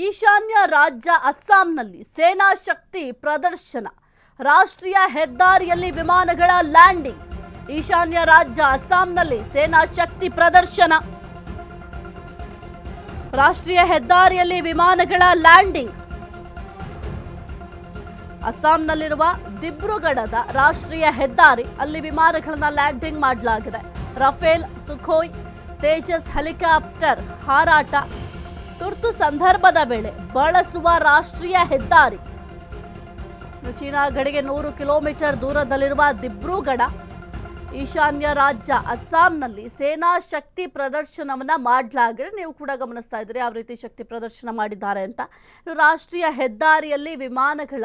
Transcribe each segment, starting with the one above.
ಈಶಾನ್ಯ ರಾಜ್ಯ ಅಸ್ಸಾಂನಲ್ಲಿ ಸೇನಾ ಶಕ್ತಿ ಪ್ರದರ್ಶನ. ರಾಷ್ಟ್ರೀಯ ಹೆದ್ದಾರಿಯಲ್ಲಿ ವಿಮಾನಗಳ ಲ್ಯಾಂಡಿಂಗ್. ಈಶಾನ್ಯ ರಾಜ್ಯ ಅಸ್ಸಾಂನಲ್ಲಿ ಸೇನಾ ಶಕ್ತಿ ಪ್ರದರ್ಶನ. ರಾಷ್ಟ್ರೀಯ ಹೆದ್ದಾರಿಯಲ್ಲಿ ವಿಮಾನಗಳ ಲ್ಯಾಂಡಿಂಗ್. ಅಸ್ಸಾಂನಲ್ಲಿರುವ ದಿಬ್ರುಗಢದ ರಾಷ್ಟ್ರೀಯ ಹೆದ್ದಾರಿ ಅಲ್ಲಿ ವಿಮಾನಗಳನ್ನು ಲ್ಯಾಂಡಿಂಗ್ ಮಾಡಲಾಗಿದೆ. ರಫೇಲ್, ಸುಖೋಯ್, ತೇಜಸ್ ಹೆಲಿಕಾಪ್ಟರ್ ಹಾರಾಟ ತುರ್ತು ಸಂದರ್ಭದ ವೇಳೆ ಬಳಸುವ ರಾಷ್ಟ್ರೀಯ ಹೆದ್ದಾರಿ. ಚೀನಾ ಗಡಿಗೆ 100 ಕಿಲೋಮೀಟರ್ ದೂರದಲ್ಲಿರುವ ದಿಬ್ರುಗಢ ಈಶಾನ್ಯ ರಾಜ್ಯ ಅಸ್ಸಾಂನಲ್ಲಿ ಸೇನಾ ಶಕ್ತಿ ಪ್ರದರ್ಶನವನ್ನ ಮಾಡಲಾಗಿದೆ. ನೀವು ಕೂಡ ಗಮನಿಸ್ತಾ ಇದ್ದೀರಿ ಯಾವ ರೀತಿ ಶಕ್ತಿ ಪ್ರದರ್ಶನ ಮಾಡಿದ್ದಾರೆ ಅಂತ. ರಾಷ್ಟ್ರೀಯ ಹೆದ್ದಾರಿಯಲ್ಲಿ ವಿಮಾನಗಳ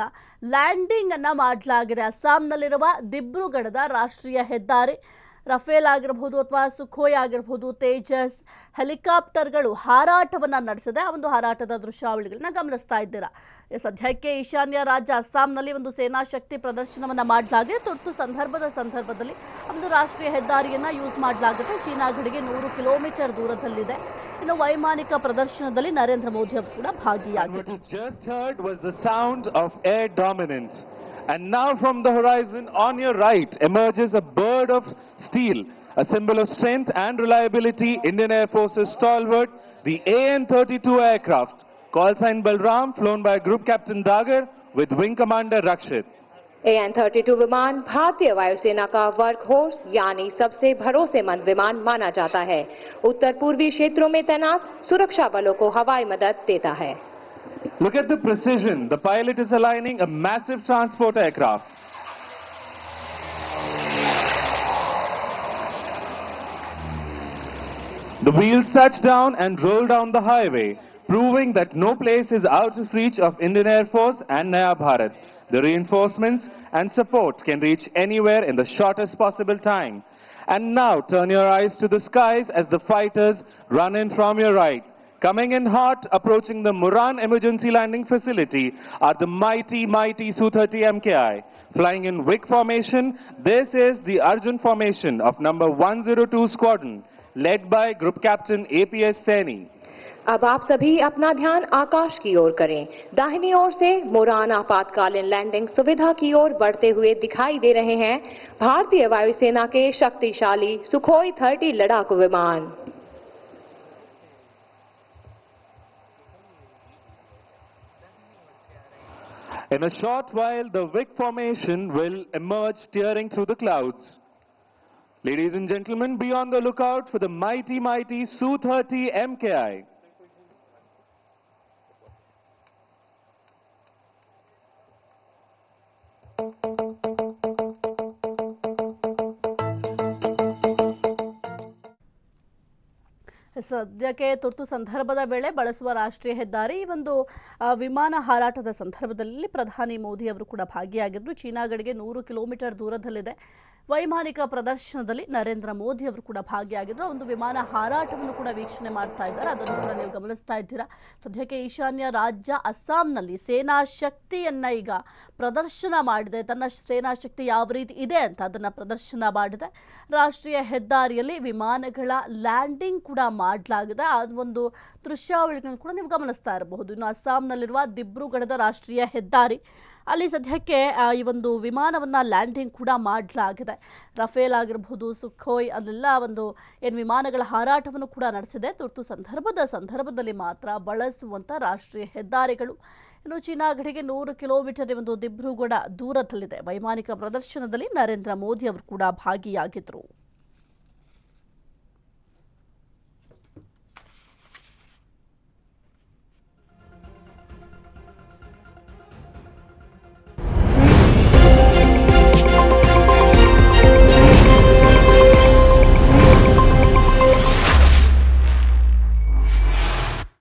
ಲ್ಯಾಂಡಿಂಗ್ ಅನ್ನ ಮಾಡಲಾಗಿದೆ. ಅಸ್ಸಾಂನಲ್ಲಿರುವ ದಿಬ್ರುಗಢದ ರಾಷ್ಟ್ರೀಯ ಹೆದ್ದಾರಿ ರಫೇಲ್ ಆಗಿರಬಹುದು ಅಥವಾ ಸುಖೋಯ್ ಆಗಿರಬಹುದು, ತೇಜಸ್ ಹೆಲಿಕಾಪ್ಟರ್ಗಳು ಹಾರಾಟವನ್ನು ನಡೆಸಿದೆ. ಆ ಒಂದು ಹಾರಾಟದ ದೃಶ್ಯಾವಳಿಗಳನ್ನ ಗಮನಿಸ್ತಾ ಇದ್ದೀರಾ. ಸದ್ಯಕ್ಕೆ ಈಶಾನ್ಯ ರಾಜ್ಯ ಅಸ್ಸಾಂನಲ್ಲಿ ಒಂದು ಸೇನಾ ಶಕ್ತಿ ಪ್ರದರ್ಶನವನ್ನು ಮಾಡಲಾಗಿದೆ. ತುರ್ತು ಸಂದರ್ಭದಲ್ಲಿ ಒಂದು ರಾಷ್ಟ್ರೀಯ ಹೆದ್ದಾರಿಯನ್ನು ಯೂಸ್ ಮಾಡಲಾಗುತ್ತೆ. ಚೀನಾ ಗಡಿಗೆ 100 ಕಿಲೋಮೀಟರ್ ದೂರದಲ್ಲಿದೆ. ಇನ್ನು ವೈಮಾನಿಕ ಪ್ರದರ್ಶನದಲ್ಲಿ ನರೇಂದ್ರ ಮೋದಿ ಅವರು ಕೂಡ ಭಾಗಿಯಾಗಿದ್ದಾರೆ. And now from the horizon on your right emerges a bird of steel, a symbol of strength and reliability. Indian Air Force's stalwart, the AN-32 aircraft, call sign Balram, flown by Group Captain Dagar with Wing Commander Rakshit. AN-32 विमान भारतीय वायुसेना का work horse यानी सबसे भरोसेमंद विमान माना जाता है. उत्तर पूर्वी क्षेत्रों में तैनात सुरक्षा बलों को हवाई मदद देता है. Look at the precision. The pilot is aligning a massive transport aircraft. The wheels touch down and roll down the highway, proving that no place is out of reach of Indian Air Force and Naya Bharat. The reinforcements and support can reach anywhere in the shortest possible time. And now turn your eyes to the skies as the fighters run in from your right. Coming in hot, approaching the Muran Emergency Landing Facility are the mighty Su-30 MKI. Flying in Wick formation, this is the Arjun formation of number 102 Squadron, led by Group Captain APS Saini. अब आप सभी अपना ध्यान आकाश की ओर करें. दाहिनी ओर से मुरान आपातकालीन लैंडिंग सुविधा की ओर बढ़ते हुए दिखाई दे रहे हैं भारतीय वायुसेना के शक्तिशाली सुखोई 30 लड़ाकू विमान. In a short while, the Wick formation will emerge tearing through the clouds. Ladies and gentlemen, be on the lookout for the mighty Su-30 MKI. ಸದ್ಯಕ್ಕೆ ತುರ್ತು ಸಂದರ್ಭದ ವೇಳೆ ಬಳಸುವ ರಾಷ್ಟ್ರೀಯ ಹೆದ್ದಾರಿ ಈ ಒಂದು ವಿಮಾನ ಹಾರಾಟದ ಸಂದರ್ಭದಲ್ಲಿ ಪ್ರಧಾನಿ ಮೋದಿ ಅವರು ಕೂಡ ಭಾಗಿಯಾಗಿದ್ದರು. ಚೀನಾ ಗಡಿಗೆ 100 ಕಿಲೋಮೀಟರ್ ದೂರದಲ್ಲಿದೆ. ವೈಮಾನಿಕ ಪ್ರದರ್ಶನದಲ್ಲಿ ನರೇಂದ್ರ ಮೋದಿ ಅವರು ಕೂಡ ಭಾಗಿಯಾಗಿದ್ದರು. ಒಂದು ವಿಮಾನ ಹಾರಾಟವನ್ನು ಕೂಡ ವೀಕ್ಷಣೆ ಮಾಡ್ತಾ ಇದ್ದಾರೆ. ಅದನ್ನು ಕೂಡ ನೀವು ಗಮನಿಸ್ತಾ ಇದ್ದೀರಾ. ಸದ್ಯಕ್ಕೆ ಈಶಾನ್ಯ ರಾಜ್ಯ ಅಸ್ಸಾಂನಲ್ಲಿ ಸೇನಾ ಶಕ್ತಿಯನ್ನ ಈಗ ಪ್ರದರ್ಶನ ಮಾಡಿದೆ. ತನ್ನ ಸೇನಾ ಶಕ್ತಿ ಯಾವ ರೀತಿ ಇದೆ ಅಂತ ಅದನ್ನು ಪ್ರದರ್ಶನ ಮಾಡಿದೆ. ರಾಷ್ಟ್ರೀಯ ಹೆದ್ದಾರಿಯಲ್ಲಿ ವಿಮಾನಗಳ ಲ್ಯಾಂಡಿಂಗ್ ಕೂಡ ಮಾಡಲಾಗಿದೆ. ಅದೊಂದು ದೃಶ್ಯಾವಳಿಗಳನ್ನು ಕೂಡ ನೀವು ಗಮನಿಸ್ತಾ ಇರಬಹುದು. ಇನ್ನು ಅಸ್ಸಾಂನಲ್ಲಿರುವ ದಿಬ್ರುಗಢದ ರಾಷ್ಟ್ರೀಯ ಹೆದ್ದಾರಿ ಅಲ್ಲಿ ಸದ್ಯಕ್ಕೆ ಈ ಒಂದು ವಿಮಾನವನ್ನು ಲ್ಯಾಂಡಿಂಗ್ ಕೂಡ ಮಾಡಲಾಗಿದೆ. ರಫೇಲ್ ಆಗಿರಬಹುದು, ಸುಖೋಯ್ ಅಲ್ಲೆಲ್ಲ ಒಂದು ಏನು ವಿಮಾನಗಳ ಹಾರಾಟವನ್ನು ಕೂಡ ನಡೆಸಿದೆ. ತುರ್ತು ಸಂದರ್ಭದಲ್ಲಿ ಮಾತ್ರ ಬಳಸುವಂಥ ರಾಷ್ಟ್ರೀಯ ಹೆದ್ದಾರಿಗಳು. ಇನ್ನು ಚೀನಾ ಗಡಿಗೆ 100 ಕಿಲೋಮೀಟರ್ ಒಂದು ದಿಬ್ರುಗಢ ದೂರದಲ್ಲಿದೆ. ವೈಮಾನಿಕ ಪ್ರದರ್ಶನದಲ್ಲಿ ನರೇಂದ್ರ ಮೋದಿ ಅವರು ಕೂಡ ಭಾಗಿಯಾಗಿದ್ದರು.